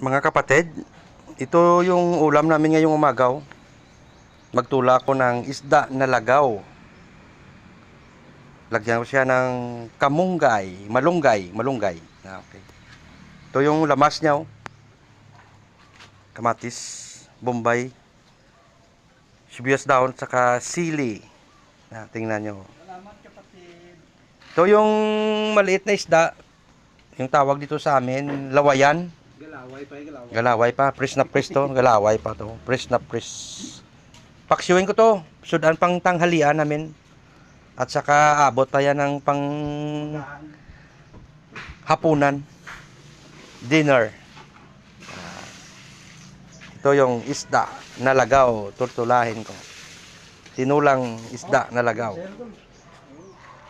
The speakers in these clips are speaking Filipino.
Mga kapatid, ito yung ulam namin ngayong umagaw. Magtula ko ng isda na lagaw. Lagyan ko siya ng malunggay. Okay. Ito yung lamas niya, oh. Kamatis, bombay, sibuyas dahon, saka sili. Tingnan nyo. Salamat kapatid. Ito yung maliit na isda. Yung tawag dito sa amin, lawayan. Galaway pa. Press na press to. Galaway pa to. Press na press. Paksiwin ko to. Sudan pang tanghalian namin. At saka abot pa yan ng pang hapunan. Dinner. Ito yung isda na lagaw. Tutulahin ko. Tinulang isda na lagaw.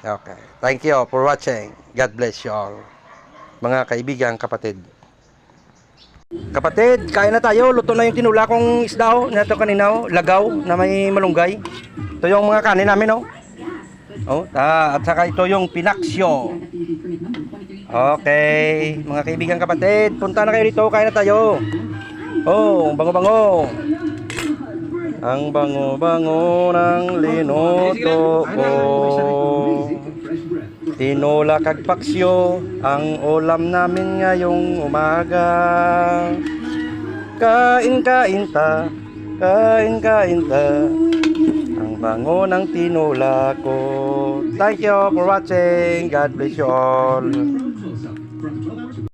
Okay. Thank you for watching. God bless you all. Mga kaibigan, kapatid. Kapatid, kain na tayo. Luto na yung tinula kong isda, oh. Ito kanina, oh. Lagaw na may malunggay. Ito yung mga kanin namin, oh. Oh, at saka ito yung pinaksyo. Okay, mga kaibigan, kapatid, punta na kayo dito. Kain na tayo. Oh, bango-bango. Ang bango-bango ng linuto ko. Tinola kag paksyo ang ulam namin ngayong umaga. Kain ta, ang bango ng tinola ko. Thank you for watching. God bless you all.